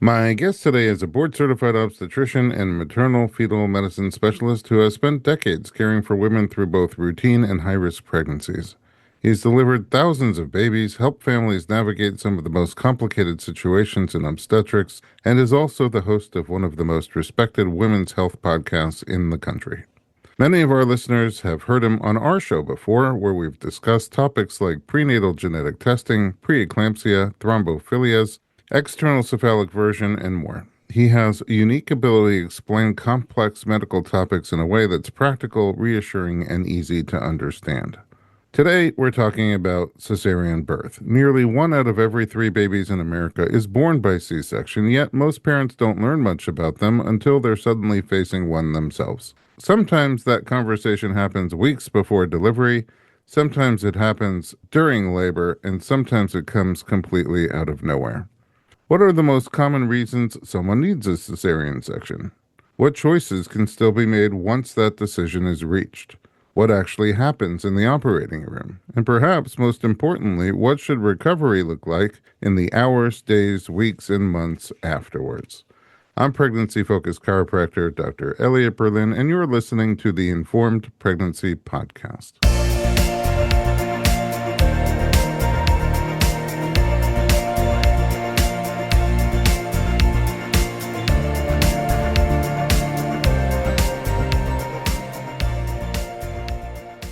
My guest today is a board-certified obstetrician and maternal fetal medicine specialist who has spent decades caring for women through both routine and high-risk pregnancies. He's delivered thousands of babies, helped families navigate some of the most complicated situations in obstetrics, and is also the host of one of the most respected women's health podcasts in the country. Many of our listeners have heard him on our show before, where we've discussed topics like prenatal genetic testing, preeclampsia, thrombophilias, external cephalic version, and more. He has a unique ability to explain complex medical topics in a way that's practical, reassuring, and easy to understand. Today, we're talking about cesarean birth. Nearly 1 out of every 3 babies in America is born by C-section, yet most parents don't learn much about them until they're suddenly facing one themselves. Sometimes that conversation happens weeks before delivery, sometimes it happens during labor, and sometimes it comes completely out of nowhere. What are the most common reasons someone needs a cesarean section? What choices can still be made once that decision is reached? What actually happens in the operating room? And perhaps most importantly, what should recovery look like in the hours, days, weeks, and months afterwards? I'm pregnancy-focused chiropractor Dr. Elliot Berlin, and you're listening to the Informed Pregnancy Podcast.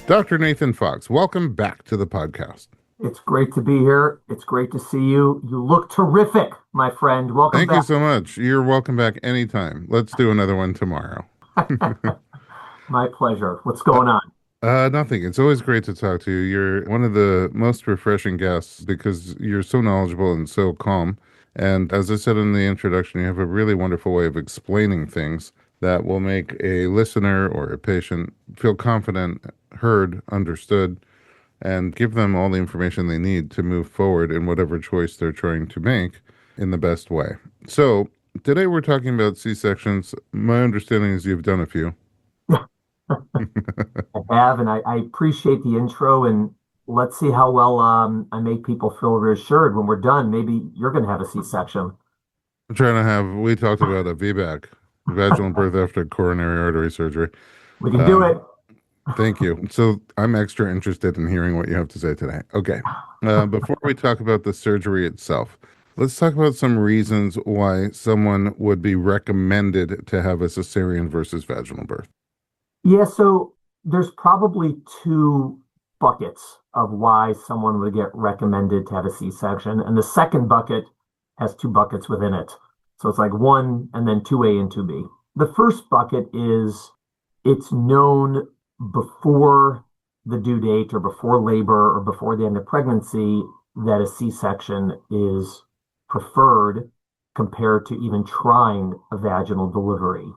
Dr. Nathan Fox, welcome back to the podcast. It's great to be here. It's great to see you. You look terrific, my friend. Welcome Thank back. you so much. You're welcome back anytime. Let's do another one tomorrow. My pleasure. What's going on? Nothing. It's always great to talk to you. You're one of the most refreshing guests because you're so knowledgeable and so calm. And as I said in the introduction, you have a really wonderful way of explaining things that will make a listener or a patient feel confident, heard, understood, and give them all the information they need to move forward in whatever choice they're trying to make in the best way. So today we're talking about C-sections. My understanding is you've done a few. I have, and I appreciate the intro. And let's see how well I make people feel reassured when we're done. Maybe you're going to have a C-section. I'm trying to have, we talked about a VBAC, vaginal birth after coronary artery surgery. We can do it. Thank you. So I'm extra interested in hearing what you have to say today. Okay. Before we talk about the surgery itself, let's talk about some reasons why someone would be recommended to have a cesarean versus vaginal birth. Yeah, so there's probably two buckets of why someone would get recommended to have a C-section. And the second bucket has two buckets within it. So it's like one and then 2A and 2B. The first bucket is it's known before the due date or before labor or before the end of pregnancy that a C-section is preferred compared to even trying a vaginal delivery.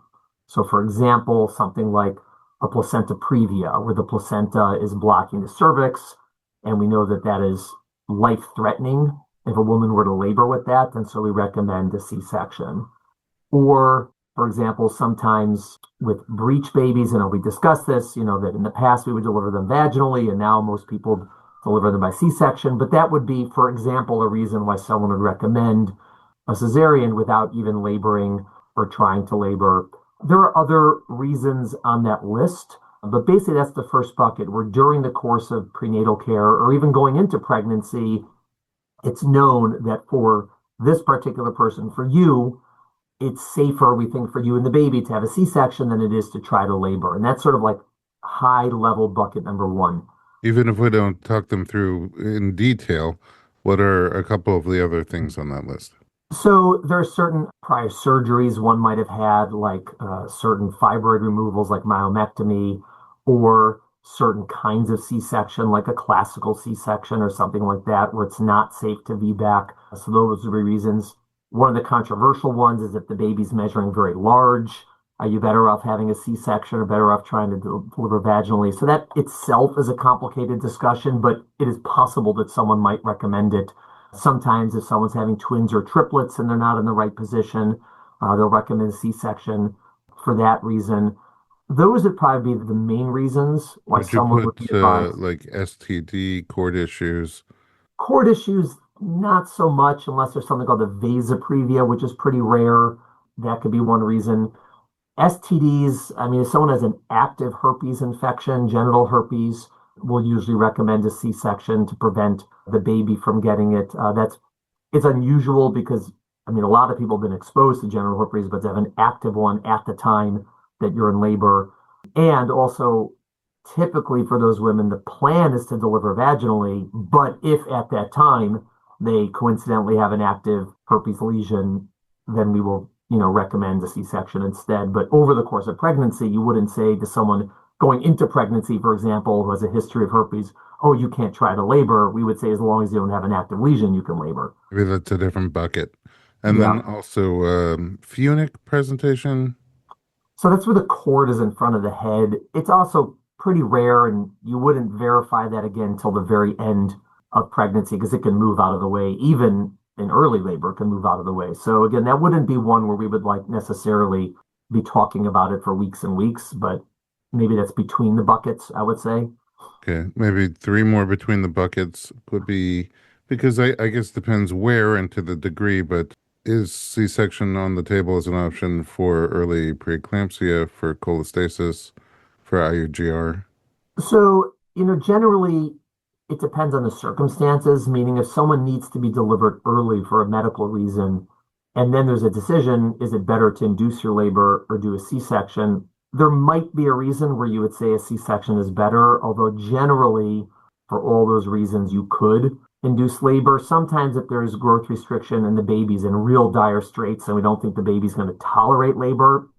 So for example, something like a placenta previa, where the placenta is blocking the cervix, and we know that that is life-threatening if a woman were to labor with that, and so we recommend a C-section. Or, for example, sometimes with breech babies, we discussed this, that in the past we would deliver them vaginally, and now most people deliver them by C-section, but that would be, for example, a reason why someone would recommend a cesarean without even laboring or trying to labor. There are other reasons on that list, but basically that's the first bucket, where during the course of prenatal care or even going into pregnancy, it's known that for this particular person, for you, it's safer, we think, for you and the baby to have a C-section than it is to try to labor. And that's sort of like high level bucket number one. Even if we don't talk them through in detail, what are a couple of the other things on that list? So there are certain prior surgeries one might have had, like certain fibroid removals like myomectomy, or certain kinds of C-section, like a classical C-section or something like that, where it's not safe to VBAC. So those would be reasons. One of the controversial ones is if the baby's measuring very large, are you better off having a C-section or better off trying to deliver vaginally? So that itself is a complicated discussion, but it is possible that someone might recommend it. Sometimes if someone's having twins or triplets and they're not in the right position, they'll recommend a C-section for that reason. Those would probably be the main reasons why Would you someone would put be advised. like STD, cord issues? Cord issues, Not so much unless there's something called the vasoprevia, which is pretty rare. That could be one reason. STDs, I mean, if someone has an active herpes infection, genital herpes, we'll usually recommend a C-section to prevent the baby from getting it. It's unusual because, I mean, a lot of people have been exposed to genital herpes, but to have an active one at the time that you're in labor. And also, typically for those women, the plan is to deliver vaginally, but if at that time they coincidentally have an active herpes lesion, then we will, recommend a C-section instead. But over the course of pregnancy, you wouldn't say to someone going into pregnancy, for example, who has a history of herpes, oh, you can't try to labor. We would say as long as you don't have an active lesion, you can labor. Maybe that's a different bucket. And then Yeah. also Funic presentation. So that's where the cord is in front of the head. It's also pretty rare, and you wouldn't verify that again until the very end of pregnancy because it can move out of the way. Even in early labor, it can move out of the way. So again, that wouldn't be one where we would like necessarily be talking about it for weeks and weeks, but maybe that's between the buckets, I would say. Okay, maybe three more between the buckets would be because I guess depends where and to the degree, but is C-section on the table as an option for early preeclampsia, for cholestasis, for IUGR? So, generally it depends on the circumstances, meaning if someone needs to be delivered early for a medical reason, and then there's a decision, is it better to induce your labor or do a C-section? There might be a reason where you would say a C-section is better, although generally, for all those reasons, you could induce labor. Sometimes if there's growth restriction and the baby's in real dire straits and we don't think the baby's going to tolerate labor,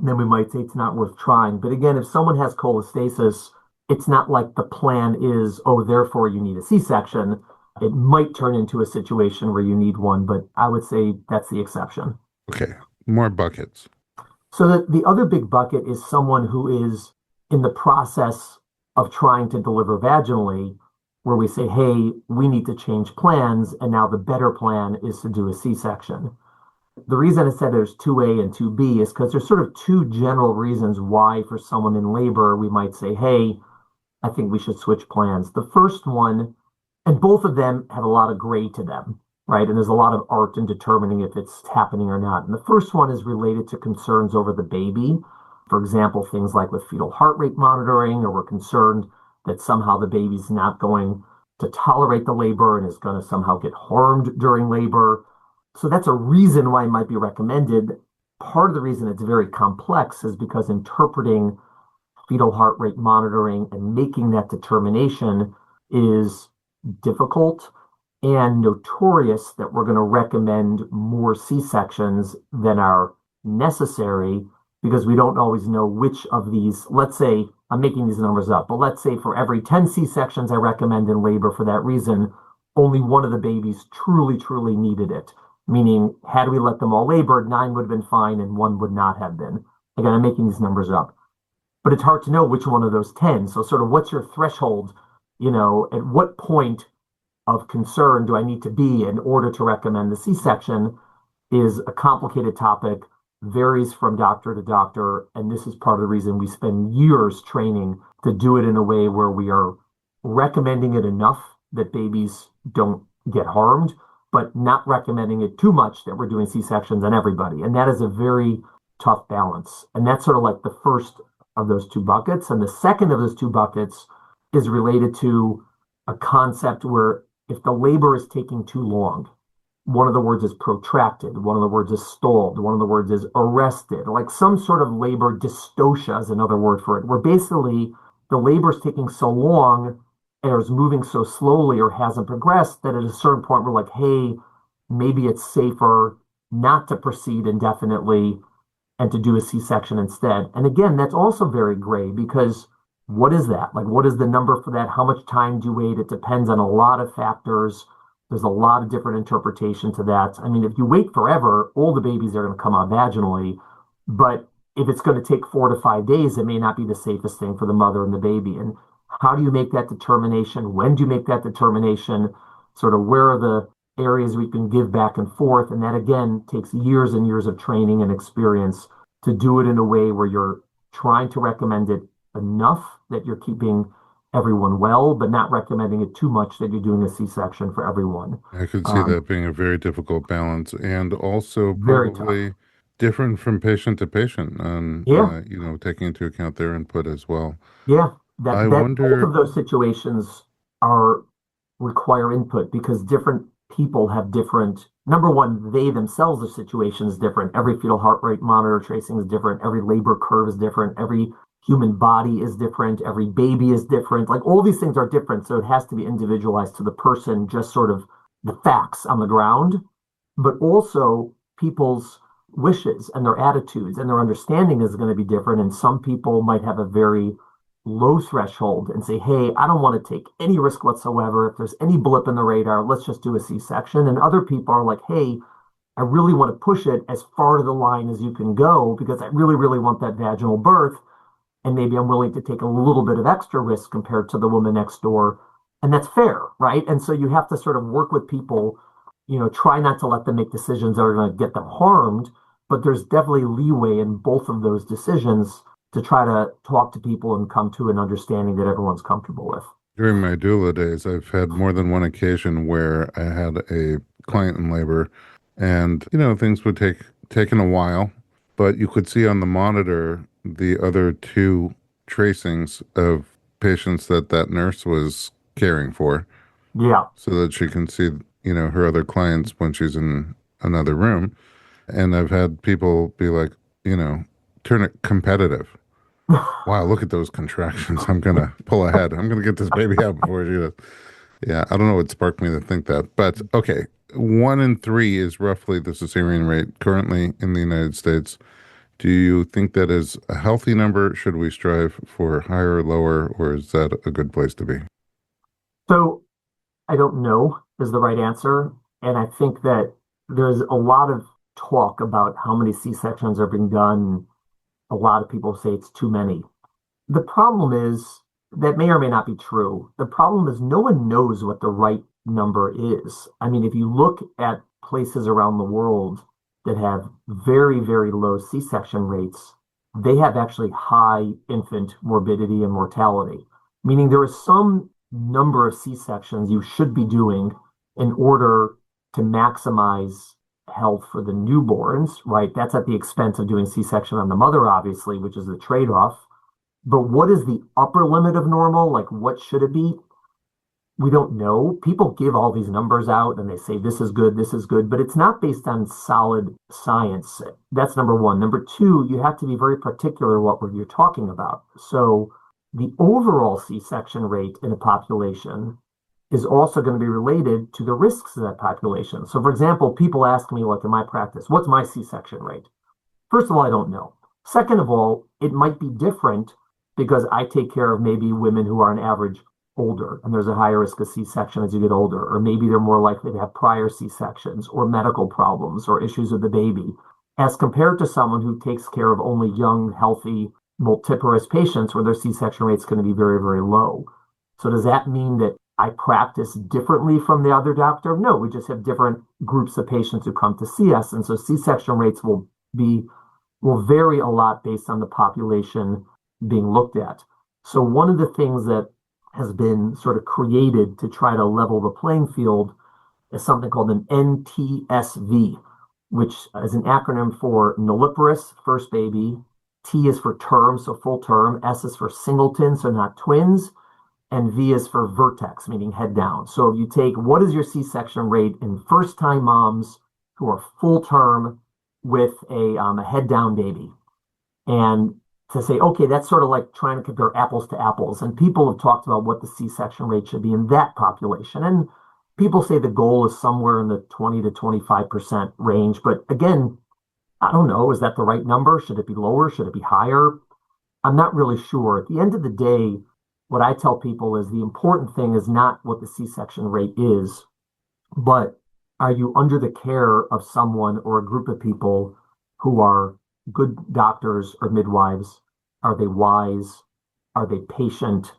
then we might say it's not worth trying. But again, if someone has cholestasis, it's not like the plan is, oh, therefore you need a C-section. It might turn into a situation where you need one, but I would say that's the exception. Okay, more buckets. So the other big bucket is someone who is in the process of trying to deliver vaginally, where we say, hey, we need to change plans, and now the better plan is to do a C-section. The reason I said there's 2A and 2B is because there's sort of two general reasons why for someone in labor, we might say, hey, I think we should switch plans. The first one, and both of them have a lot of gray to them, right? And there's a lot of art in determining if it's happening or not. And the first one is related to concerns over the baby. For example, things like with fetal heart rate monitoring, or we're concerned that somehow the baby's not going to tolerate the labor and is going to somehow get harmed during labor. So that's a reason why it might be recommended. Part of the reason it's very complex is because interpreting fetal heart rate monitoring and making that determination is difficult and notorious that we're going to recommend more C-sections than are necessary because we don't always know which of these, let's say, I'm making these numbers up, but let's say for every 10 C-sections I recommend in labor for that reason, only one of the babies truly, truly needed it. Meaning, had we let them all labor, 9 would have been fine and 1 would not have been. Again, I'm making these numbers up. But it's hard to know which one of those 10. So sort of what's your threshold, at what point of concern do I need to be in order to recommend the C-section is a complicated topic, varies from doctor to doctor. And this is part of the reason we spend years training to do it in a way where we are recommending it enough that babies don't get harmed, but not recommending it too much that we're doing C-sections on everybody. And that is a very tough balance. And that's sort of like the first of those two buckets. And the second of those two buckets is related to a concept where if the labor is taking too long, one of the words is protracted, one of the words is stalled, one of the words is arrested, like some sort of labor dystocia is another word for it, where basically the labor is taking so long or is moving so slowly or hasn't progressed that at a certain point we're like, hey, maybe it's safer not to proceed indefinitely and to do a C-section instead. And again, that's also very gray because what is that? Like, what is the number for that? How much time do you wait? It depends on a lot of factors. There's a lot of different interpretation to that. I mean, if you wait forever, all the babies are going to come out vaginally. But if it's going to take 4 to 5 days, it may not be the safest thing for the mother and the baby. And how do you make that determination? When do you make that determination? Sort of where are the areas we can give back and forth? And that, again, takes years and years of training and experience to do it in a way where you're trying to recommend it enough that you're keeping everyone well, but not recommending it too much that you're doing a C-section for everyone. I could see Um, that being a very difficult balance and also very tough. probably different from patient to patient and Yeah, taking into account their input as well. yeah. I That both wonder, of those situations are require input because different people have different, number one, they themselves, the situation is different. Every fetal heart rate monitor tracing is different. Every labor curve is different. Every human body is different. Every baby is different. Like all these things are different. So it has to be individualized to the person, just sort of the facts on the ground, but also people's wishes and their attitudes and their understanding is going to be different. And some people might have a very low threshold and say, hey, I don't want to take any risk whatsoever. If there's any blip in the radar, let's just do a C-section. And other people are like, hey, I really want to push it as far to the line as you can go because I really, really want that vaginal birth. And maybe I'm willing to take a little bit of extra risk compared to the woman next door. And that's fair, right? And so you have to sort of work with people, try not to let them make decisions that are going to get them harmed, but there's definitely leeway in both of those decisions to try to talk to people and come to an understanding that everyone's comfortable with. during my doula days, I've had more than one occasion where I had a client in labor and, things would taken a while, but you could see on the monitor the other two tracings of patients that nurse was caring for Yeah. so that she can see, her other clients when she's in another room. And I've had people be like, you know, turn it competitive. Wow, look at those contractions. I'm gonna pull ahead. I'm gonna get this baby out before she does. Yeah, I don't know what sparked me to think that. But okay, 1 in 3 is roughly the cesarean rate currently in the United States. Do you think that is a healthy number? Should we strive for higher or lower, or is that a good place to be? So I don't know is the right answer. And I think that there's a lot of talk about how many C-sections are being done. A lot of people say it's too many. The problem is that may or may not be true. The problem is no one knows what the right number is. I mean, if you look at places around the world that have very, very low C-section rates, they have actually high infant morbidity and mortality, meaning there is some number of C-sections you should be doing in order to maximize health for the newborns, right? That's at the expense of doing C-section on the mother, obviously, which is the trade-off. But what is the upper limit of normal? Like, what should it be? We don't know. People give all these numbers out and they say this is good, but it's not based on solid science. That's number one. Number two, you have to be very particular what you're talking about. So the overall C-section rate in a population is also going to be related to the risks of that population. So, for example, people ask me, like in my practice, what's my C-section rate? First of all, I don't know. Second of all, it might be different because I take care of maybe women who are on average older and there's a higher risk of C-section as you get older, or maybe they're more likely to have prior C-sections or medical problems or issues with the baby, as compared to someone who takes care of only young, healthy, multiparous patients where their C-section rate is going to be very, very low. So does that mean that I practice differently from the other doctor? No, we just have different groups of patients who come to see us. And so C-section rates will vary a lot based on the population being looked at. So one of the things that has been sort of created to try to level the playing field is something called an NTSV, which is an acronym for nulliparous, first baby. T is for term, so full term. S is for singleton, so not twins. And V is for vertex, meaning head down. So if you take what is your C-section rate in first time moms who are full term with a head down baby? And to say, okay, that's sort of like trying to compare apples to apples. And people have talked about what the C-section rate should be in that population. And people say the goal is somewhere in the 20 to 25% range. But again, I don't know. Is that the right number? Should it be lower? Should it be higher? I'm not really sure. At the end of the day, what I tell people is the important thing is not what the C-section rate is, but are you under the care of someone or a group of people who are good doctors or midwives? Are they wise? Are they patient?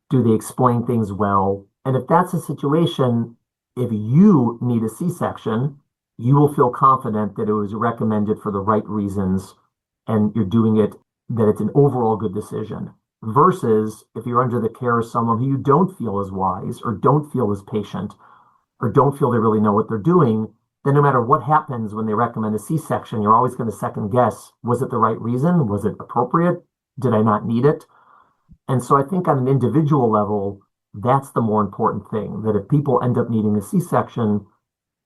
Do they explain things well? And if that's a situation, if you need a C-section, you will feel confident that it was recommended for the right reasons and you're doing it, that it's an overall good decision. versus if you're under the care of someone who you don't feel is wise or don't feel is patient or don't feel they really know what they're doing, then no matter what happens when they recommend a C-section, you're always going to second guess, was it the right reason? Was it appropriate? Did I not need it? And so I think on an individual level, that's the more important thing, that if people end up needing a C-section,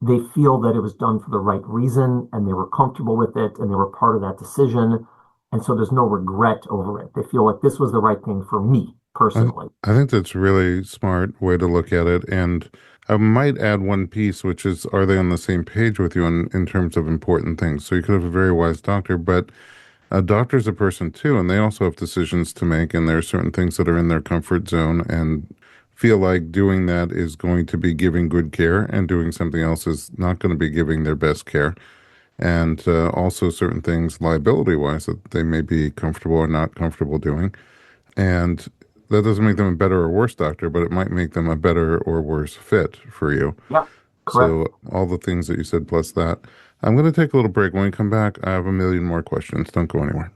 they feel that it was done for the right reason and they were comfortable with it and they were part of that decision. And so there's no regret over it. They feel like this was the right thing for me I, personally. I think that's a really smart way to look at it. And I might add one piece, which is, are they on the same page with you in terms of important things? So you could have a very wise doctor, but a doctor's a person too, and they also have decisions to make, and there are certain things that are in their comfort zone and feel like doing that is going to be giving good care, and doing something else is not going to be giving their best care. And also certain things liability-wise that they may be comfortable or not comfortable doing. And that doesn't make them a better or worse doctor, but it might make them a better or worse fit for you. Yeah, correct. So all the things that you said plus that. I'm going to take a little break. When we come back, I have a million more questions. Don't go anywhere.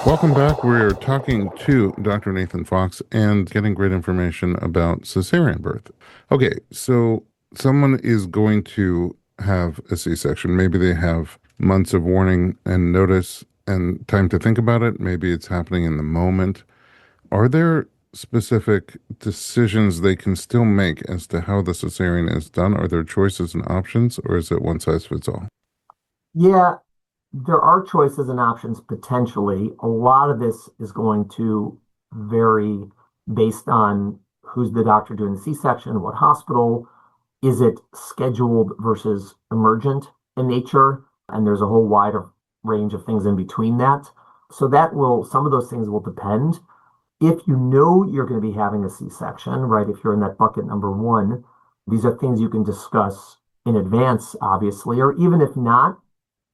Welcome back. We're talking to Dr. Nathan Fox and getting great information about cesarean birth. Okay, so someone is going to have a C-section. Maybe they have months of warning and notice and time to think about it. Maybe it's happening in the moment. Are there specific decisions they can still make as to how the cesarean is done? Are there choices and options, or is it one size fits all? Yeah, there are choices and options potentially. A lot of this is going to vary based on who's the doctor doing the C-section, what hospital, is it scheduled versus emergent in nature? And there's a whole wide range of things in between that. So some of those things will depend. If you know you're going to be having a C-section, right? If you're in that bucket number one, these are things you can discuss in advance, obviously, or even if not,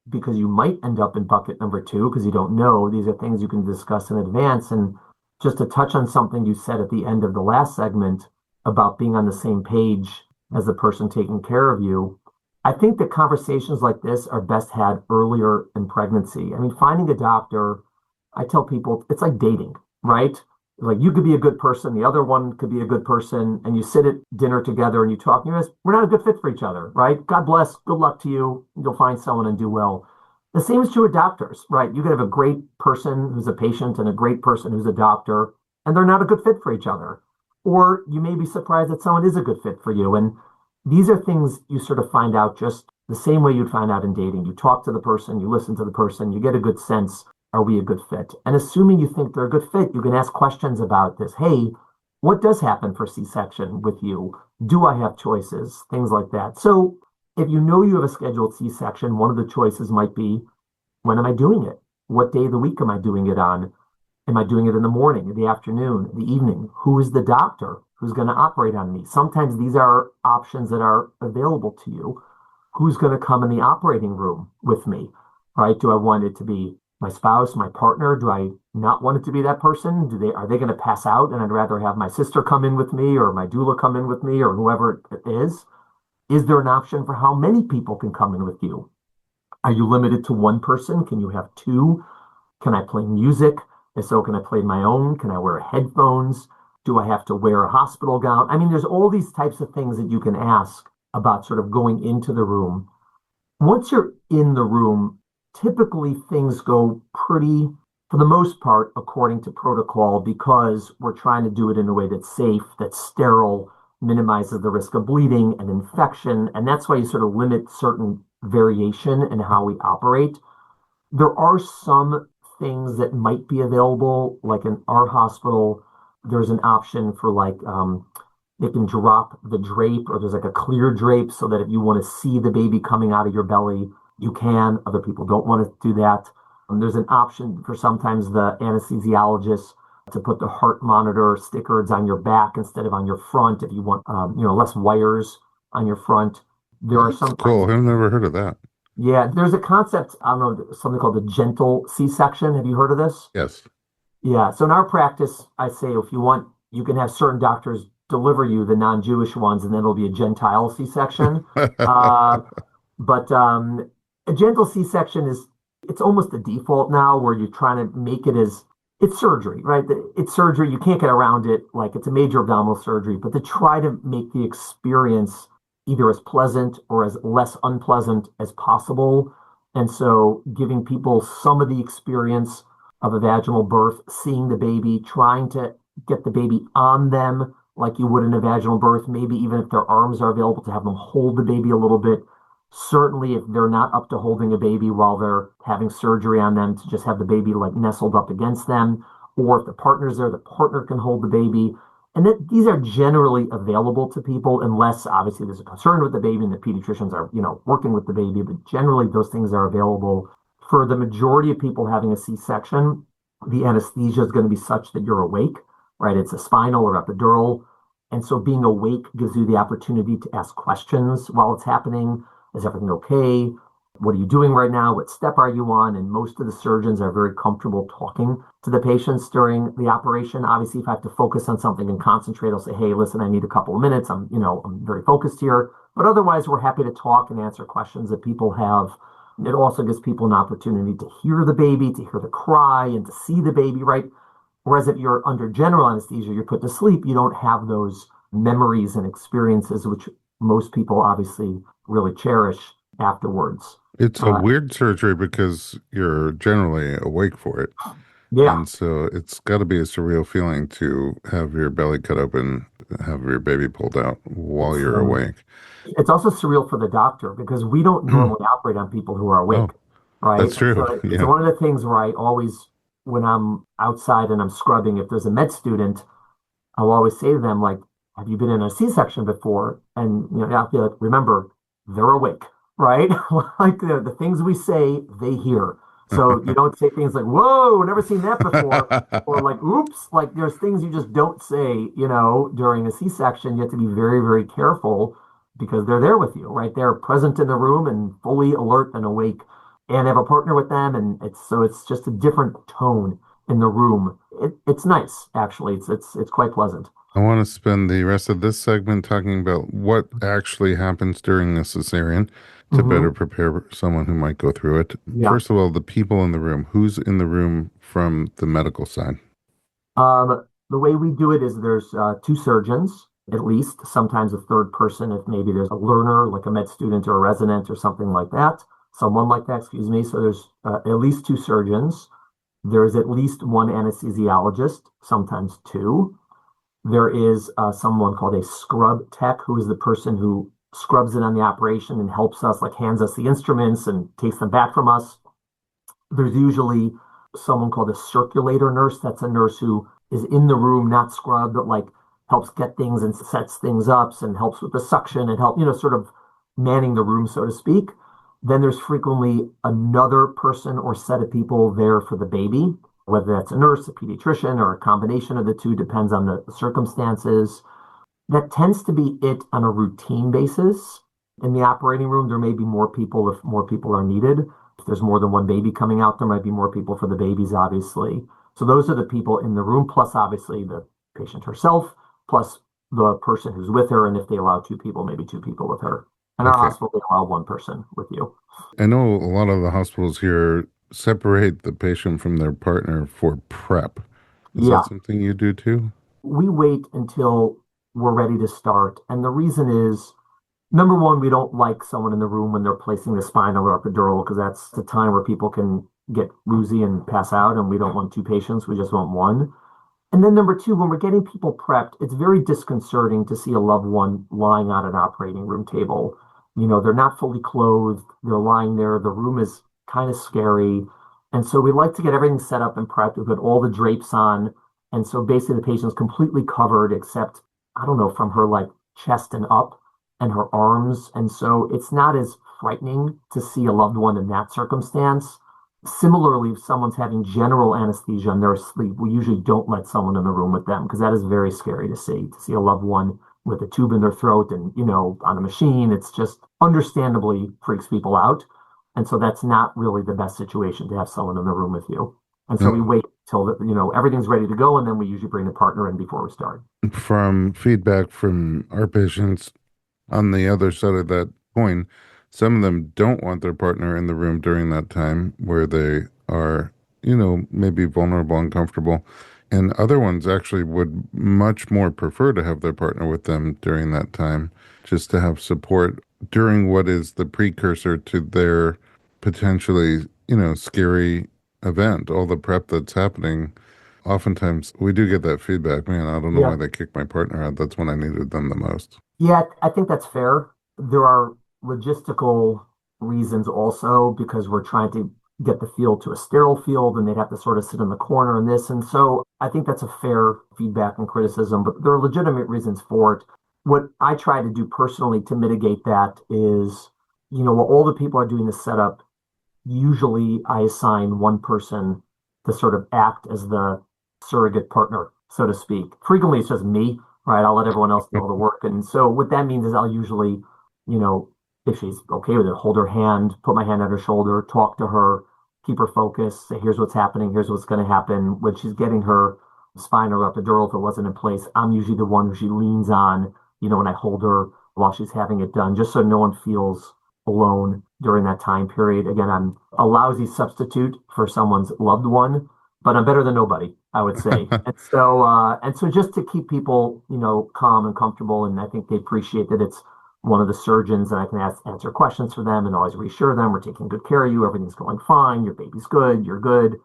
because you might end up in bucket number two because you don't know. These are things you can discuss in advance. And just to touch on something you said at the end of the last segment about being on the same page as the person taking care of you, I think that conversations like this are best had earlier in pregnancy. I mean, finding a doctor, I tell people it's like dating, right? Like you could be a good person, the other one could be a good person, and you sit at dinner together and you talk, and you realize we're not a good fit for each other, right? God bless, good luck to you. You'll find someone and do well. The same is true with doctors, right? You could have a great person who's a patient and a great person who's a doctor, and they're not a good fit for each other. Or you may be surprised that someone is a good fit for you. And these are things you sort of find out just the same way you'd find out in dating. You talk to the person, you listen to the person, you get a good sense. Are we a good fit? And assuming you think they're a good fit, you can ask questions about this. Hey, what does happen for C-section with you? Do I have choices? Things like that. So if you know you have a scheduled C-section, one of the choices might be, when am I doing it? What day of the week am I doing it on? Am I doing it in the morning, in the afternoon, the evening? Who is the doctor who's going to operate on me? Sometimes these are options that are available to you. Who's going to come in the operating room with me, right? Do I want it to be my spouse, my partner? Do I not want it to be that person? Are they going to pass out and I'd rather have my sister come in with me or my doula come in with me or whoever it is? Is there an option for how many people can come in with you? Are you limited to one person? Can you have two? Can I play music? If so, can I play my own? Can I wear headphones? Do I have to wear a hospital gown? I mean, there's all these types of things that you can ask about sort of going into the room. Once you're in the room, typically things go pretty, for the most part, according to protocol because we're trying to do it in a way that's safe, that's sterile, minimizes the risk of bleeding and infection. And that's why you sort of limit certain variation in how we operate. There are some things that might be available, like in our hospital, there's an option for they can drop the drape or there's like a clear drape so that if you want to see the baby coming out of your belly, you can. Other people don't want to do that. There's an option for sometimes the anesthesiologist to put the heart monitor stickers on your back instead of on your front if you want, less wires on your front. There are some Cool. I've never heard of that. Yeah, there's a concept, I don't know, something called the gentle C-section. Have you heard of this? Yes. Yeah. So in our practice, I say if you want, you can have certain doctors deliver you the non-Jewish ones, and then it'll be a Gentile C-section. Uh, but a gentle C-section it's almost the default now where you're trying to make it as it's surgery, right? It's surgery. You can't get around it. Like it's a major abdominal surgery, but to try to make the experience either as pleasant or as less unpleasant as possible. And so giving people some of the experience of a vaginal birth, seeing the baby, trying to get the baby on them like you would in a vaginal birth, maybe even if their arms are available to have them hold the baby a little bit. Certainly, if they're not up to holding a baby while they're having surgery on them, to just have the baby like nestled up against them, or if the partner's there, the partner can hold the baby. And these are generally available to people, unless obviously there's a concern with the baby and the pediatricians are, working with the baby. But generally, those things are available for the majority of people having a C-section. The anesthesia is going to be such that you're awake, right? It's a spinal or epidural. And so being awake gives you the opportunity to ask questions while it's happening. Is everything okay? What are you doing right now? What step are you on? And most of the surgeons are very comfortable talking to the patients during the operation. Obviously, if I have to focus on something and concentrate, I'll say, hey, listen, I need a couple of minutes. I'm very focused here. But otherwise, we're happy to talk and answer questions that people have. It also gives people an opportunity to hear the baby, to hear the cry, and to see the baby, right? Whereas if you're under general anesthesia, you're put to sleep, you don't have those memories and experiences, which most people obviously really cherish afterwards. It's a Uh, weird surgery because you're generally awake for it. yeah. And so it's got to be a surreal feeling to have your belly cut open, have your baby pulled out while It's you're awake. it's also surreal for the doctor because we don't normally operate on people who are awake, Oh, right? that's true. So it's Yeah. one of the things where I always, when I'm outside and I'm scrubbing, if there's a med student, I'll always say to them, like, have you been in a C-section before? And I'll be like, remember, they're awake, right? Like the things we say, they hear. So you don't say things like, whoa, never seen that before. Or like, oops, like there's things you just don't say, during a C-section. You have to be very, very careful because they're there with you, right? They're present in the room and fully alert and awake and have a partner with them. And it's just a different tone in the room. It's nice, actually. It's quite pleasant. I want to spend the rest of this segment talking about what actually happens during a cesarean to better Hmm. prepare someone who might go through it. Yeah. First of all, the people in the room. Who's in the room from the medical side? The way we do it is there's two surgeons, at least, sometimes a third person if maybe there's a learner, like a med student or a resident or something like that, someone like that, excuse me. So there's at least two surgeons. There's at least one anesthesiologist, sometimes two. There is someone called a scrub tech, who is the person who scrubs in on the operation and helps us, like hands us the instruments and takes them back from us. There's usually someone called a circulator nurse. That's a nurse who is in the room, not scrubbed, but like helps get things and sets things up and helps with the suction and help, sort of manning the room, so to speak. Then there's frequently another person or set of people there for the baby, whether that's a nurse, a pediatrician, or a combination of the two, depends on the circumstances. That tends to be it on a routine basis. In the operating room, there may be more people if more people are needed. If there's more than one baby coming out, there might be more people for the babies, obviously. So those are the people in the room, plus obviously the patient herself, plus the person who's with her. And if they allow two people, maybe two people with her. In our Okay. hospital, they allow one person with you. I know a lot of the hospitals here separate the patient from their partner for prep. Is that Yeah, something you do too? we wait until we're ready to start. And the reason is number one, we don't like someone in the room when they're placing the spinal or epidural because that's the time where people can get woozy and pass out, and we don't want two patients. We just want one. And then number two, when we're getting people prepped, it's very disconcerting to see a loved one lying on an operating room table. They're not fully clothed. They're lying there. The room is kind of scary. And so we like to get everything set up and prepped. We put all the drapes on. And so basically the patient's completely covered except, I don't know, from her like chest and up and her arms. And so it's not as frightening to see a loved one in that circumstance. Similarly, if someone's having general anesthesia and they're asleep, we usually don't let someone in the room with them because that is very scary to see a loved one with a tube in their throat and, on a machine. It's just understandably freaks people out. And so that's not really the best situation to have someone in the room with you. And so we No. wait till everything's ready to go, and then we usually bring the partner in before we start. From feedback from our patients on the other side of that coin, some of them don't want their partner in the room during that time where they are, maybe vulnerable and comfortable. And other ones actually would much more prefer to have their partner with them during that time, just to have support during what is the precursor to their potentially, scary event, all the prep that's happening. Oftentimes we do get that feedback, man, I don't know why Yeah. they kicked my partner out. That's when I needed them the most. Yeah, I think that's fair. There are logistical reasons also because we're trying to get the field to a sterile field and they'd have to sort of sit in the corner and this. And so I think that's a fair feedback and criticism, but there are legitimate reasons for it. What I try to do personally to mitigate that is, while all the people are doing the setup, usually I assign one person to sort of act as the surrogate partner, so to speak. Frequently, it's just me, right? I'll let everyone else do all the work. And so what that means is I'll usually, you know, if she's okay with it, hold her hand, put my hand on her shoulder, talk to her, keep her focused, say, here's what's happening, here's what's going to happen. When she's getting her spinal epidural, if it wasn't in place, I'm usually the one who she leans on, when I hold her while she's having it done, just so no one feels alone during that time period. Again, I'm a lousy substitute for someone's loved one, but I'm better than nobody, I would say. And so just to keep people, calm and comfortable, and I think they appreciate that it's one of the surgeons and I can answer questions for them and always reassure them we're taking good care of you, everything's going fine, your baby's good, you're good.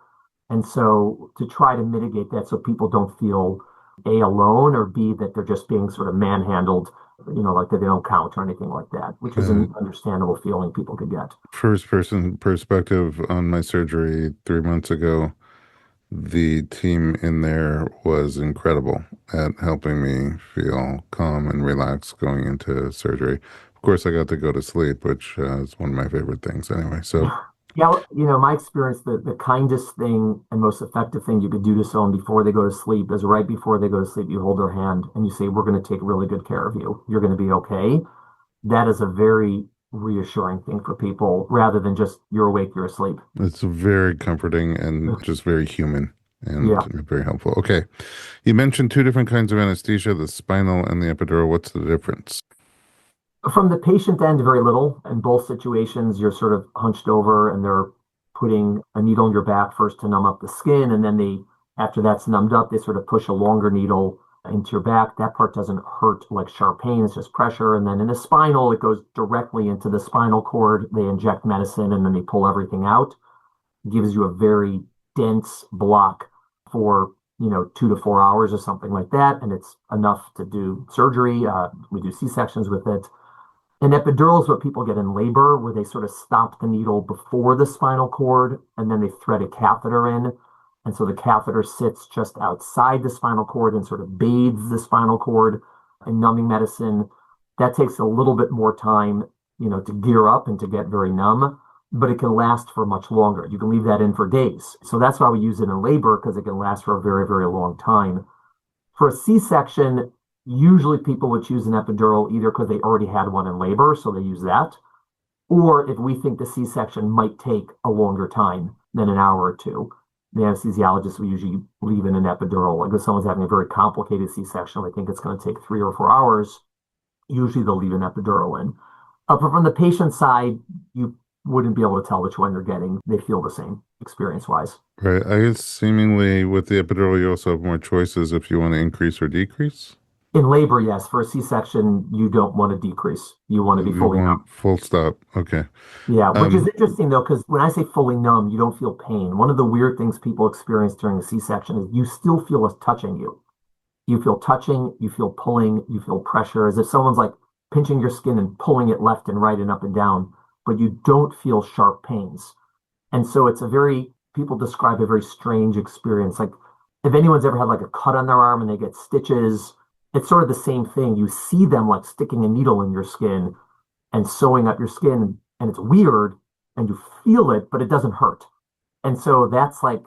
And so to try to mitigate that so people don't feel A, alone, or B, that they're just being sort of manhandled, like that they don't count or anything like that, which is Uh, an understandable feeling people could get. First person perspective on my surgery 3 months ago, the team in there was incredible at helping me feel calm and relaxed going into surgery. Of course, I got to go to sleep, which is one of my favorite things anyway. So, Yeah, well, my experience, the kindest thing and most effective thing you could do to someone before they go to sleep is right before they go to sleep, you hold their hand and you say, we're going to take really good care of you. You're going to be okay. That is a very reassuring thing for people rather than just you're awake, you're asleep. it's very comforting and just very human and Yeah. very helpful. Okay. You mentioned two different kinds of anesthesia, the spinal and the epidural. What's the difference? From the patient end, very little. In both situations, you're sort of hunched over and they're putting a needle in your back first to numb up the skin. And then after that's numbed up, they sort of push a longer needle into your back. That part doesn't hurt like sharp pain, it's just pressure. And then in the spinal, it goes directly into the spinal cord. They inject medicine and then they pull everything out. It gives you a very dense block for 2 to 4 hours or something like that. And it's enough to do surgery. We do C-sections with it. An epidural is what people get in labor, where they sort of stop the needle before the spinal cord and then they thread a catheter in. And so the catheter sits just outside the spinal cord and sort of bathes the spinal cord in numbing medicine. That takes a little bit more time, to gear up and to get very numb, but it can last for much longer. You can leave that in for days. So that's why we use it in labor because it can last for a very, very long time. For a C-section, usually people would choose an epidural either because they already had one in labor, so they use that, or if we think the C-section might take a longer time than an hour or two, the anesthesiologist will usually leave in an epidural. Like if someone's having a very complicated C-section, we think it's going to take 3 or 4 hours, usually they'll leave an epidural in. But from the patient side, you wouldn't be able to tell which one they're getting. They feel the same experience-wise. Right. I guess seemingly with the epidural, you also have more choices if you want to increase or decrease. In labor, yes. For a C-section, you don't want to decrease. You want to be You fully numb. want full stop. Okay. Yeah, which is Um, interesting though, because when I say fully numb, you don't feel pain. One of the weird things people experience during a C-section is you still feel us touching you. You feel touching, you feel pulling, you feel pressure, as if someone's like pinching your skin and pulling it left and right and up and down, but you don't feel sharp pains. And so people describe a very strange experience. Like if anyone's ever had like a cut on their arm and they get stitches, it's sort of the same thing. You see them like sticking a needle in your skin and sewing up your skin, and it's weird and you feel it, but it doesn't hurt. And so that's like,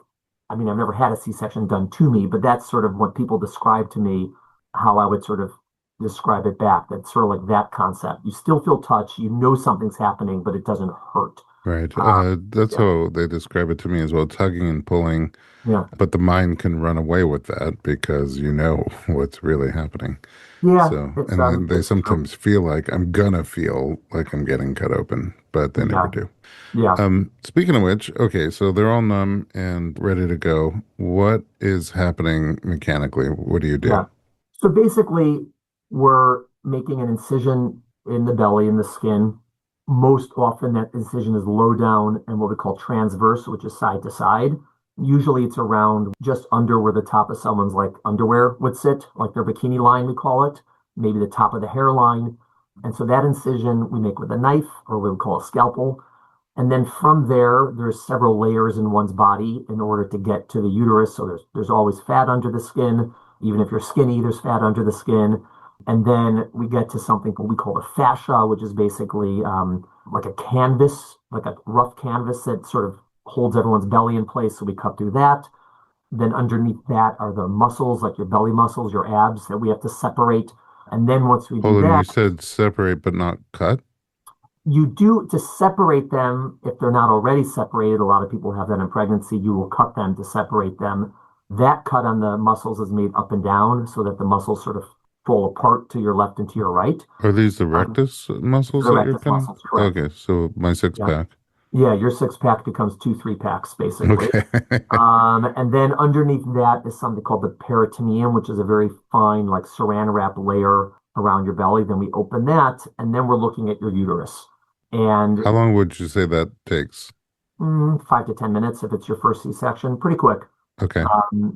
I mean, I've never had a C-section done to me, but that's sort of what people describe to me, how I would sort of describe it back. That's sort of like that concept. You still feel touch, you know something's happening, but it doesn't hurt. Right. That's Yeah, how they describe it to me as well, tugging and pulling, yeah, but the mind can run away with that because you know what's really happening. yeah. So, and then they It's true. sometimes feel like I'm gonna feel like I'm getting cut open, but they never Yeah, do. yeah, Speaking of which, okay, so they're all numb and ready to go. What is happening mechanically? What do you do? yeah. So basically, we're making an incision in the belly, in the skin. Most often, that incision is low down and what we call transverse, which is side to side. Usually, it's around just under where the top of someone's like underwear would sit, like their bikini line, we call it, maybe the top of the hairline. And so that incision we make with a knife, or what we call a scalpel. And then from there, there's several layers in one's body in order to get to the uterus. So there's always fat under the skin. Even if you're skinny, there's fat under the skin. And then we get to something we call the fascia, which is basically like a canvas, like a rough canvas that sort of holds everyone's belly in place. So we cut through that. Then underneath that are the muscles, like your belly muscles, your abs that we have to separate. And then once we do Hold on, you that, said separate but not cut? you do to separate them if they're not already separated. A lot of people have that in pregnancy. You will cut them to separate them. That cut on the muscles is made up and down so that the muscles sort of fall apart to your left and to your right. Are these the Um, rectus muscles the that you're rectus cutting? muscles, correct. Okay, so my six Yeah. pack. Yeah, your six pack becomes two, three packs basically. Okay. And then underneath that is something called the peritoneum, which is a very fine, like saran wrap layer around your belly. Then we open that, and then we're looking at your uterus. How And long would you say that takes? 5 to 10 minutes if it's your first C-section, pretty quick. Okay.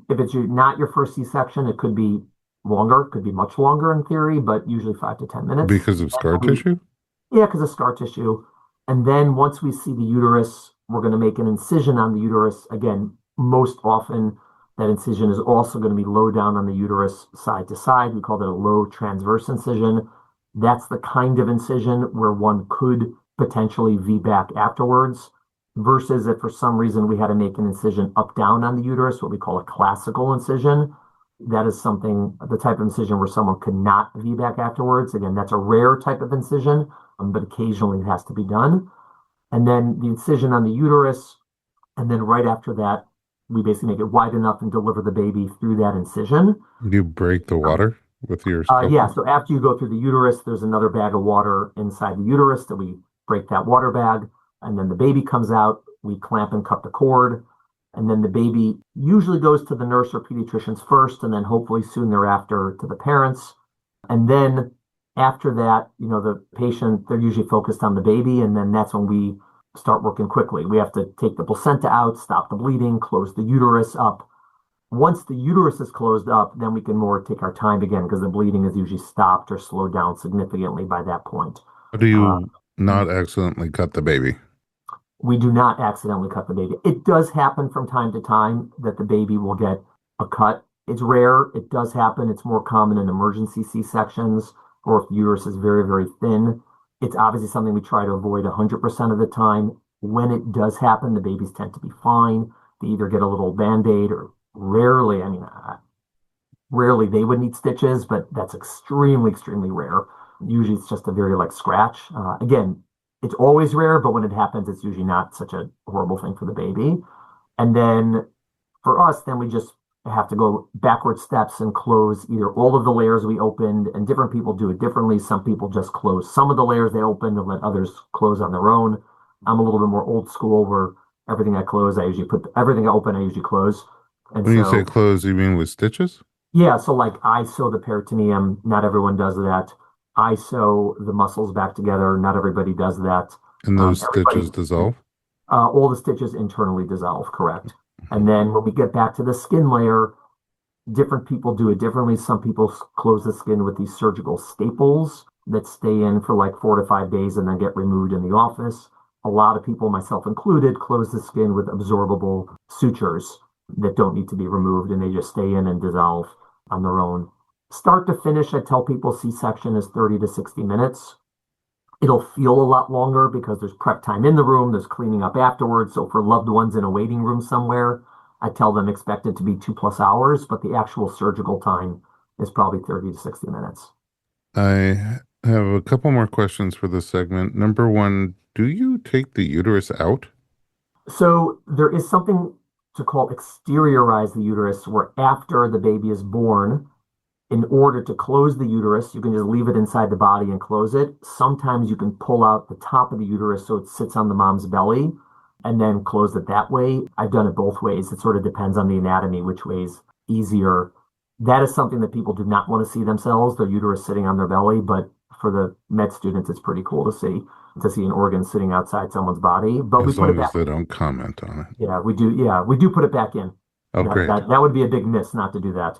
If it's not your first C-section, it could be longer, could be much longer in theory, but usually 5 to 10 minutes. Because of scar We, tissue? yeah, because of scar tissue. And then once we see the uterus, we're going to make an incision on the uterus. Again, most often that incision is also going to be low down on the uterus, side to side. We call that a low transverse incision. That's the kind of incision where one could potentially VBAC afterwards, versus if for some reason we had to make an incision up down on the uterus, what we call a classical incision. That is something, the type of incision where someone could not VBAC afterwards. Again, that's a rare type of incision, but occasionally it has to be done. And then the incision on the uterus, and then right after that, we basically make it wide enough and deliver the baby through that incision. You break the Um, water with your yeah, scalpel? so after you go through the uterus, there's another bag of water inside the uterus that we break that water bag, and then the baby comes out. We clamp and cut the cord, and then the baby usually goes to the nurse or pediatricians first, and then hopefully soon thereafter to the parents. And then after that, the patient, they're usually focused on the baby, and then that's when we start working quickly. We have to take the placenta out, stop the bleeding, close the uterus up. Once the uterus is closed up, then we can more take our time again because the bleeding is usually stopped or slowed down significantly by that point. How do Uh, you not accidentally cut the baby? we do not accidentally cut the baby. It does happen from time to time that the baby will get a cut. It's rare. It does happen. It's more common in emergency C-sections or if the uterus is very, very thin. It's obviously something we try to avoid 100% of the time. When it does happen, the babies tend to be fine. They either get a little band-aid or rarely, rarely they would need stitches, but that's extremely, extremely rare. Usually it's just a very like scratch. Again, it's always rare, but when it happens, it's usually not such a horrible thing for the baby. And then for us, then we just have to go backward steps and close either all of the layers we opened, and different people do it differently. Some people just close some of the layers they opened and let others close on their own. I'm a little bit more old school where everything I close, I usually put everything I open, I usually close. And When you say so close, you mean with stitches? yeah, so like I sew the peritoneum, not everyone does that. I sew the muscles back together, not everybody does that. And those Everybody, stitches dissolve? all the stitches internally dissolve, correct. And then when we get back to the skin layer, different people do it differently. Some people close the skin with these surgical staples that stay in for like 4 to 5 days and then get removed in the office. A lot of people, myself included, close the skin with absorbable sutures that don't need to be removed and they just stay in and dissolve on their own. Start to finish, I tell people C-section is 30 to 60 minutes. It'll feel a lot longer because there's prep time in the room, there's cleaning up afterwards. So for loved ones in a waiting room somewhere, I tell them expect it to be 2+ hours, but the actual surgical time is probably 30 to 60 minutes. I I have a couple more questions for this segment. Number one, do you take the uterus out? So there is something to call exteriorize the uterus, where after the baby is born, in order to close the uterus, you can just leave it inside the body and close it. Sometimes you can pull out the top of the uterus so it sits on the mom's belly and then close it that way. I've done it both ways. It sort of depends on the anatomy, which way is easier. That is something that people do not want to see themselves, their uterus sitting on their belly. But for the med students, it's pretty cool to see an organ sitting outside someone's body. But we As put it long as back. they don't comment on it. Yeah, we do. Yeah, we do put it back in. Oh, great. That would be a big miss not to do that.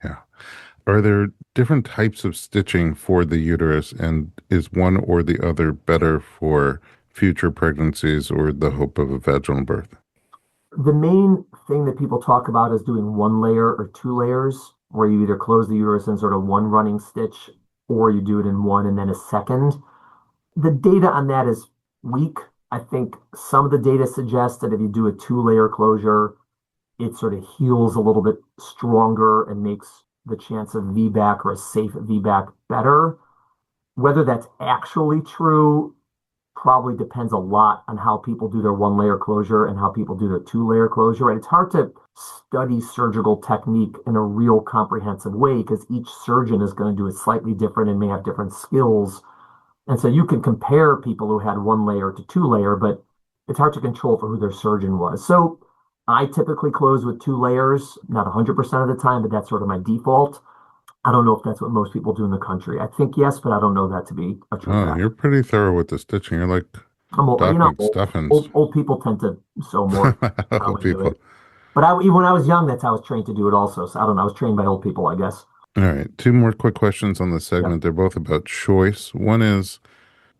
Yeah. Are there different types of stitching for the uterus, and is one or the other better for future pregnancies or the hope of a vaginal birth? The main thing that people talk about is doing one layer or two layers, where you either close the uterus in sort of one running stitch or you do it in one and then a second. The data on that is weak. I think some of the data suggests that if you do a two-layer closure, it sort of heals a little bit stronger and makes the chance of VBAC or a safe VBAC better. Whether that's actually true probably depends a lot on how people do their one layer closure and how people do their two layer closure. Right? It's hard to study surgical technique in a real comprehensive way because each surgeon is going to do it slightly different and may have different skills. And so you can compare people who had one layer to two layer, but it's hard to control for who their surgeon was. So I typically close with two layers, not 100% of the time, but that's sort of my default. I don't know if that's what most people do in the country. I think yes, but I don't know that to be a true Oh, fact. you're pretty thorough with the stitching. You're like I'm old, Doc McStuffins. old people tend to sew more how Oh, we do people. it. But even when I was young, that's how I was trained to do it also. So I don't know. I was trained by old people, I guess. All right. Two more quick questions on this Yeah. segment. They're both about choice. One is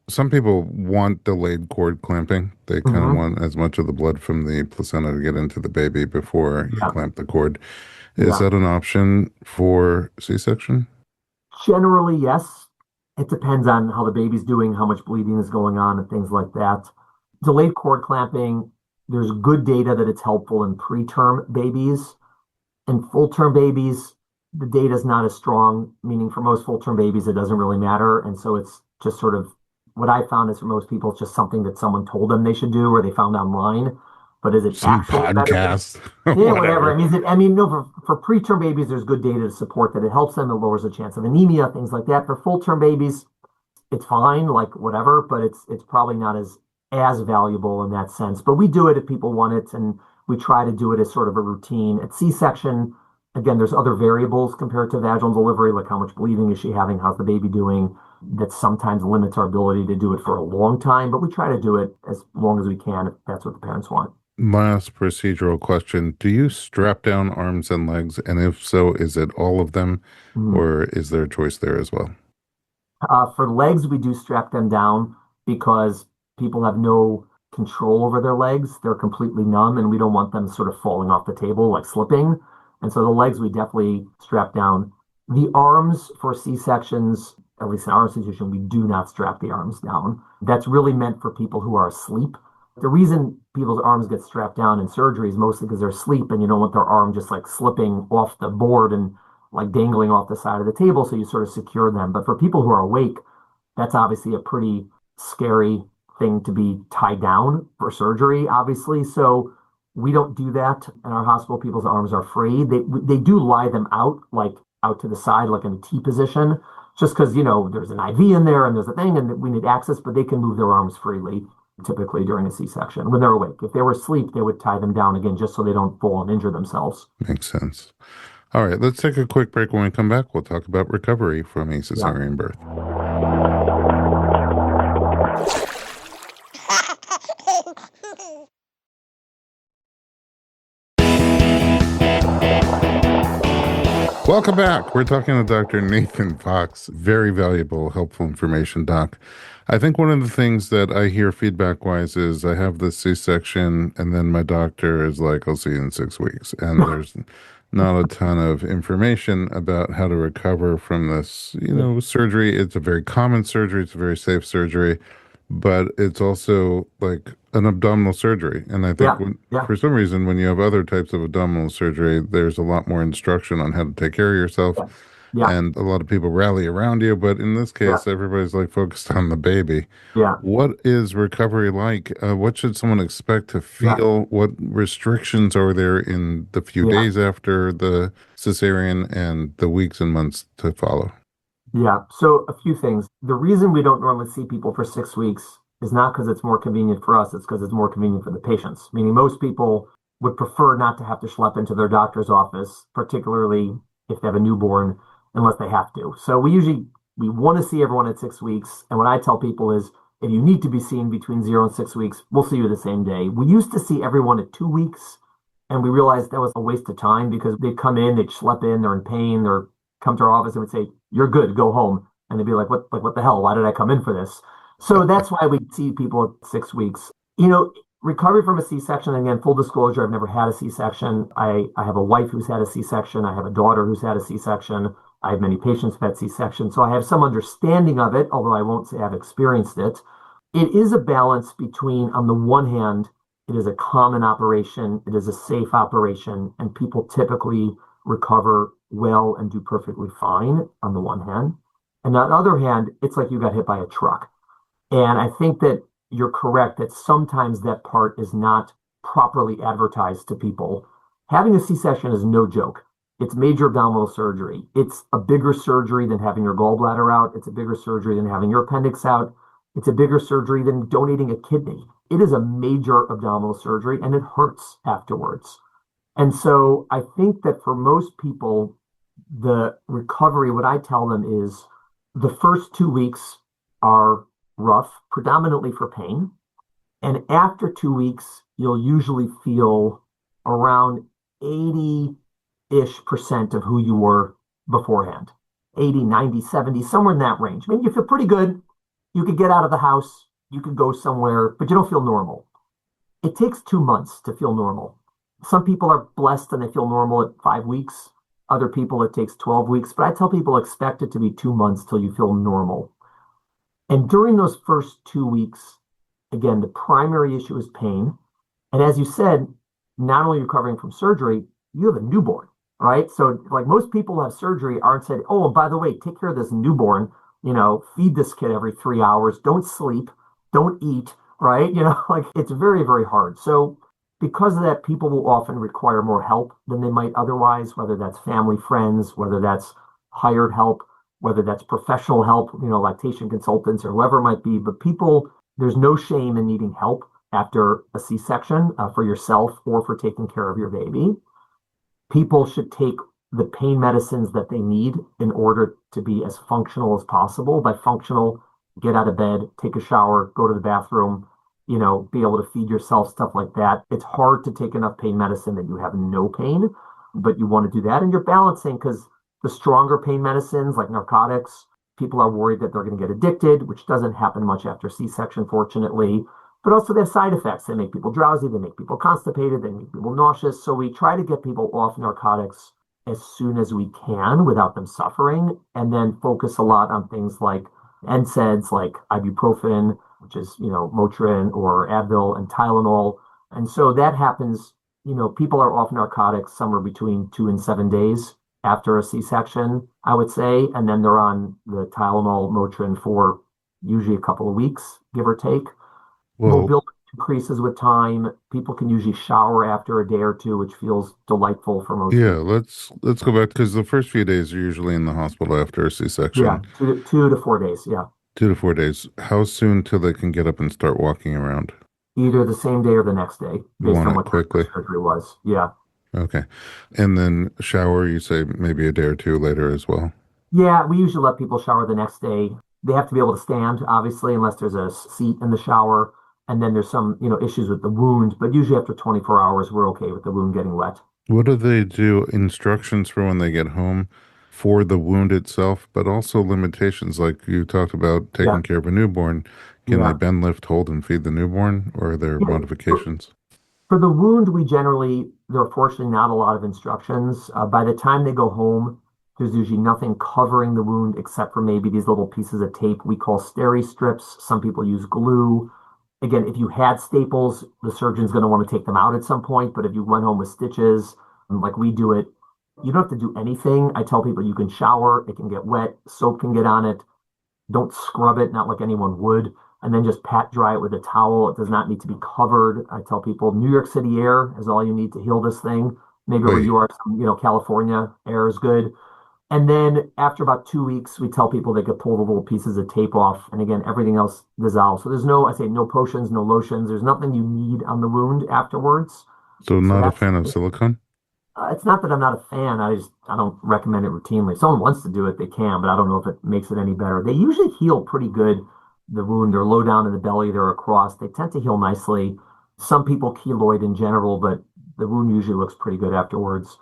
some people want delayed cord clamping. They kind of Hmm. want as much of the blood from the placenta to get into the baby before you Yeah. clamp the cord. Is Yeah. that an option for C-section? Generally, yes. It depends on how the baby's doing, how much bleeding is going on, and things like that. Delayed cord clamping, there's good data that it's helpful in preterm babies. In full-term babies, the data is not as strong, meaning for most full-term babies, it doesn't really matter. And so it's just sort of what I found is for most people, it's just something that someone told them they should do or they found online. But is it Some actually better? podcast, Yeah, whatever. whatever. I mean, no, for preterm babies, there's good data to support that it helps them. It lowers the chance of anemia, things like that. For full-term babies, it's fine, like whatever, but it's probably not as valuable in that sense. But we do it if people want it, and we try to do it as sort of a routine. At C-section, again, there's other variables compared to vaginal delivery, like how much bleeding is she having, how's the baby doing, that sometimes limits our ability to do it for a long time, but we try to do it as long as we can if that's what the parents want. Last procedural question. Do you strap down arms and legs? And if so, is it all of them, Mm. or is there a choice there as well? For legs, we do strap them down because people have no control over their legs. They're completely numb, and we don't want them sort of falling off the table, like slipping. And so the legs we definitely strap down. The arms for C-sections, at least in our institution, we do not strap the arms down. That's really meant for people who are asleep. The reason people's arms get strapped down in surgery is mostly because they're asleep and you don't want their arm just like slipping off the board and like dangling off the side of the table, so you sort of secure them. But for people who are awake, that's obviously a pretty scary thing to be tied down for surgery, obviously. So we don't do that in our hospital. People's arms are free. They do lie them out, like out to the side, like in a T position, just because there's an IV in there and there's a thing, and we need access. But they can move their arms freely, typically during a C-section when they're awake. If they were asleep, they would tie them down again, just so they don't fall and injure themselves. Makes sense. All right, let's take a quick break. When we come back, we'll talk about recovery from a Yeah. cesarean birth. Welcome back. We're talking to Dr. Nathan Fox. Very valuable, helpful information, Doc. I think one of the things that I hear feedback wise is I have this C-section, and then my doctor is like, I'll see you in 6 weeks. And there's not a ton of information about how to recover from this, Yeah. surgery. It's a very common surgery, it's a very safe surgery, but it's also like an abdominal surgery. And I think Yeah. Yeah. for some reason, when you have other types of abdominal surgery, there's a lot more instruction on how to take care of yourself. Yeah. Yeah, and a lot of people rally around you. But in this yeah, case, everybody's like focused on the baby. yeah, What is recovery like? What should someone expect to yeah, feel? What restrictions are there in the few yeah, days after the cesarean and the weeks and months to follow? yeah. So a few things. The reason we don't normally see people for 6 weeks is not because it's more convenient for us, it's because it's more convenient for the patients. Meaning most people would prefer not to have to schlep into their doctor's office, particularly if they have a newborn, unless they have to. So we want to see everyone at 6 weeks. And what I tell people is if you need to be seen between 0 and 6 weeks, we'll see you the same day. We used to see everyone at 2 weeks. And we realized that was a waste of time because they'd come in, they'd schlep in, they're in pain, or come to our office and would say, "You're good, go home." And they'd be like, what the hell? Why did I come in for this? So that's why we see people at 6 weeks. Recovery from a C-section, again, full disclosure, I've never had a C-section. I have a wife who's had a C-section. I have a daughter who's had a C-section. I have many patients who've had C-section. So I have some understanding of it, although I won't say I've experienced it. It is a balance between, on the one hand, it is a common operation, it is a safe operation, and people typically recover well and do perfectly fine on the one hand. And on the other hand, it's like you got hit by a truck. And I think that you're correct that sometimes that part is not properly advertised to people. Having a C-section is no joke. It's major abdominal surgery. It's a bigger surgery than having your gallbladder out. It's a bigger surgery than having your appendix out. It's a bigger surgery than donating a kidney. It is a major abdominal surgery and it hurts afterwards. And so I think that for most people, the recovery, what I tell them is the first 2 weeks are rough, predominantly for pain. And after 2 weeks, you'll usually feel around 80-ish% of who you were beforehand. 80, 90, 70, somewhere in that range. I mean, you feel pretty good. You could get out of the house, you could go somewhere, but you don't feel normal. It takes 2 months to feel normal. Some people are blessed and they feel normal at 5 weeks. Other people, it takes 12 weeks. But I tell people expect it to be 2 months till you feel normal. And during those first 2 weeks, again, the primary issue is pain. And as you said, not only are you recovering from surgery, you have a newborn, right? So, like most people who have surgery aren't said, oh, by the way, take care of this newborn, feed this kid every 3 hours, don't sleep, don't eat, right? Like it's very, very hard. So, because of that, people will often require more help than they might otherwise, whether that's family, friends, whether that's hired help, whether that's professional help, lactation consultants or whoever it might be. But people, there's no shame in needing help after a C-section for yourself or for taking care of your baby. People should take the pain medicines that they need in order to be as functional as possible. By functional, get out of bed, take a shower, go to the bathroom, be able to feed yourself, stuff like that. It's hard to take enough pain medicine that you have no pain, but you want to do that. And you're balancing because the stronger pain medicines like narcotics, people are worried that they're going to get addicted, which doesn't happen much after C-section, fortunately. But also they have side effects. They make people drowsy, they make people constipated, they make people nauseous. So we try to get people off narcotics as soon as we can without them suffering, and then focus a lot on things like NSAIDs, like ibuprofen, which is, Motrin or Advil and Tylenol. And so that happens, people are off narcotics somewhere between 2 and 7 days after a C-section, I would say. And then they're on the Tylenol, Motrin for usually a couple of weeks, give or take. Well, Mobility increases with time. People can usually shower after a day or two, which feels delightful for most yeah, people. let's go back because the first few days are usually in the hospital after a Yeah, C-section. 2 to 4 days. Yeah. 2 to 4 days. How soon till they can get up and start walking around? Either the same day or the next day, You based want on it what time the quickly. surgery was. Yeah. Okay. And then shower, you say maybe a day or two later as well. Yeah, we usually let people shower the next day. They have to be able to stand, obviously, unless there's a seat in the shower. And then there's some, issues with the wound, but usually after 24 hours, we're okay with the wound getting wet. What do they do? Instructions for when they get home for the wound itself, but also limitations like you talked about Yeah. taking care of a newborn. Can they Yeah. bend, lift, hold, and feed the newborn, or are there Yeah. modifications? For the wound, there are fortunately not a lot of instructions. By the time they go home, there's usually nothing covering the wound except for maybe these little pieces of tape we call steri strips. Some people use glue. Again, if you had staples, the surgeon's going to want to take them out at some point. But if you went home with stitches, like we do it, You don't have to do anything. I tell people you can shower, it can get wet, soap can get on it. Don't scrub it, not like anyone would, and then just pat dry it with a towel. It does not need to be covered. I tell people New York City air is all you need to heal this thing. Maybe where Wait, you are, California air is good. And then after about 2 weeks, we tell people they could pull the little pieces of tape off. And again, everything else dissolves. So there's no, I say no potions, no lotions. There's nothing you need on the wound afterwards. so So not a that's fan of silicone? it's not that I'm not a fan. I don't recommend it routinely. If someone wants to do it, they can, but I don't know if it makes it any better. They usually heal pretty good. The wound, they're low down in the belly, they're across. They tend to heal nicely. Some people keloid in general, but the wound usually looks pretty good afterwards.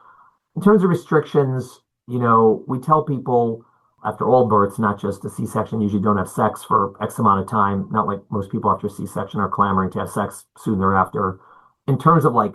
In terms of restrictions, we tell people after all births, not just a C-section, usually don't have sex for X amount of time. Not like most people after C-section are clamoring to have sex soon thereafter. In terms of like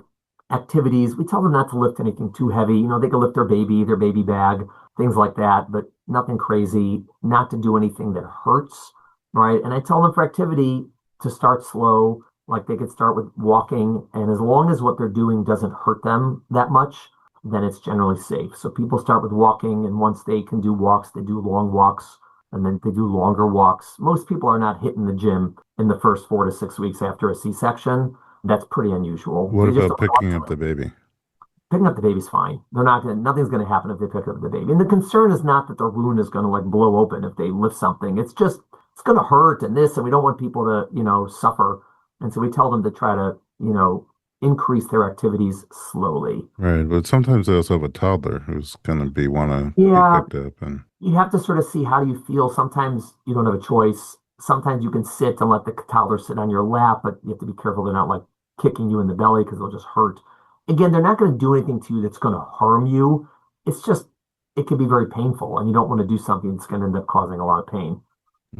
activities, we tell them not to lift anything too heavy. They can lift their baby bag, things like that, but nothing crazy, not to do anything that hurts, right? And I tell them for activity to start slow, like they could start with walking, and as long as what they're doing doesn't hurt them that much, then it's generally safe. So people start with walking, and once they can do walks, they do long walks, and then they do longer walks. Most people are not hitting the gym in the first 4 to 6 weeks after a C-section. That's pretty unusual. What They just about don't know what picking up to the do. baby? Picking up the baby's fine. Nothing's going to happen if they pick up the baby. And the concern is not that their wound is going to like blow open if they lift something. It's just, it's going to hurt and this, and we don't want people to, suffer. And so we tell them to try to, increase their activities slowly. Right, but sometimes they also have a toddler who's gonna be wanna be Yeah, picked up and you have to sort of see how do you feel. Sometimes you don't have a choice. Sometimes you can sit and let the toddler sit on your lap, but you have to be careful they're not like kicking you in the belly because they'll just hurt. Again, they're not going to do anything to you that's going to harm you. It's just, it can be very painful, and you don't want to do something that's going to end up causing a lot of pain.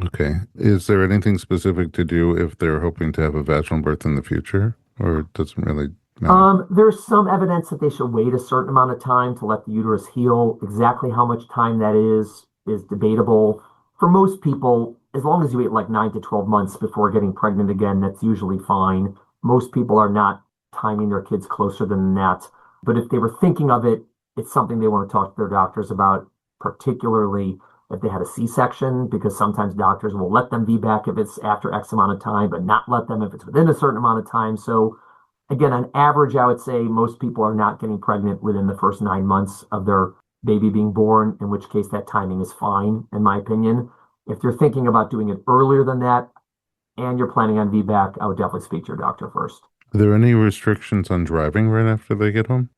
okay. Is there anything specific to do if they're hoping to have a vaginal birth in the future, or it doesn't really matter? There's some evidence that they should wait a certain amount of time to let the uterus heal. Exactly how much time that is debatable. For most people, as long as you wait like 9 to 12 months before getting pregnant again, that's usually fine. Most people are not timing their kids closer than that. But if they were thinking of it, it's something they want to talk to their doctors about, particularly if they had a C-section, because sometimes doctors will let them be back if it's after X amount of time, but not let them if it's within a certain amount of time. So again, on average, I would say most people are not getting pregnant within the first 9 months of their baby being born, in which case that timing is fine, in my opinion. If you're thinking about doing it earlier than that and you're planning on VBAC, I would definitely speak to your doctor first. Are there any restrictions on driving right after they get home?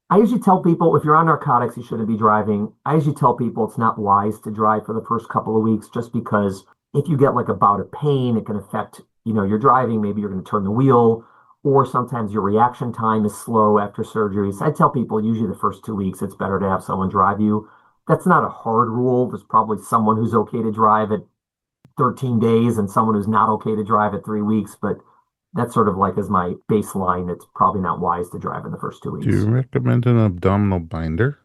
I usually tell people if you're on narcotics, you shouldn't be driving. I usually tell people it's not wise to drive for the first couple of weeks just because if you get like a bout of pain, it can affect, your driving. Maybe you're going to turn the wheel, or sometimes your reaction time is slow after surgery. So I tell people usually the first 2 weeks, it's better to have someone drive you. That's not a hard rule. There's probably someone who's okay to drive at 13 days and someone who's not okay to drive at 3 weeks, but that's sort of like as my baseline. It's probably not wise to drive in the first two Do you weeks. recommend an abdominal binder?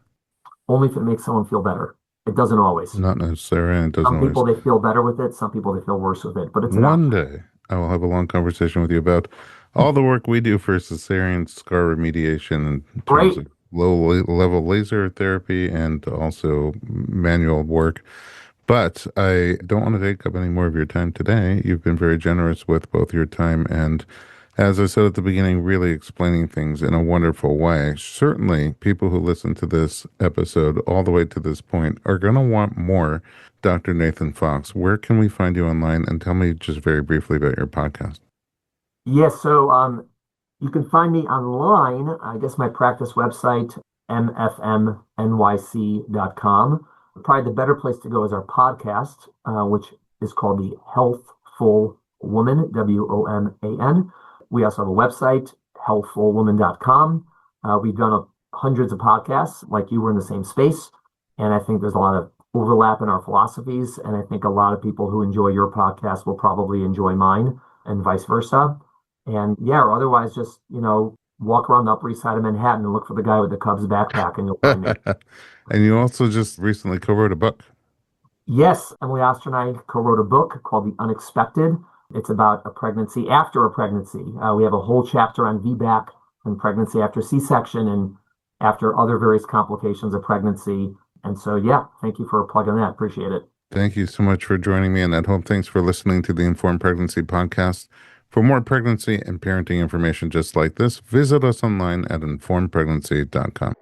Only if it makes someone feel better. It doesn't always. Not necessarily, and it doesn't Some always. people they feel better with it, some people they feel worse with it, but it's an One option. day, I will have a long conversation with you about all the work we do for cesarean scar remediation in terms Great. of level laser therapy and also manual work. But I don't want to take up any more of your time today. You've been very generous with both your time and, as I said at the beginning, really explaining things in a wonderful way. Certainly, people who listen to this episode all the way to this point are going to want more Dr. Nathan Fox. Where can we find you online? And tell me just very briefly about your podcast. Yes, so you can find me online. I guess my practice website, mfmnyc.com. Probably the better place to go is our podcast, which is called the Healthful Woman, WOMAN. We also have a website, healthfulwoman.com. We've done hundreds of podcasts, like you were in the same space. And I think there's a lot of overlap in our philosophies. And I think a lot of people who enjoy your podcast will probably enjoy mine and vice versa. And yeah, or otherwise just, walk around the Upper East Side of Manhattan and look for the guy with the Cubs backpack and you'll find me. And you also just recently co-wrote a book. Yes, Emily Oster and I co-wrote a book called The Unexpected. It's about a pregnancy after a pregnancy. We have a whole chapter on VBAC and pregnancy after C-section. And after other various complications of pregnancy. And so, yeah, thank you for plugging that. Appreciate it. Thank you so much for joining me, and at home, thanks for listening to the Informed Pregnancy podcast. For more pregnancy and parenting information just like this, visit us online at informedpregnancy.com.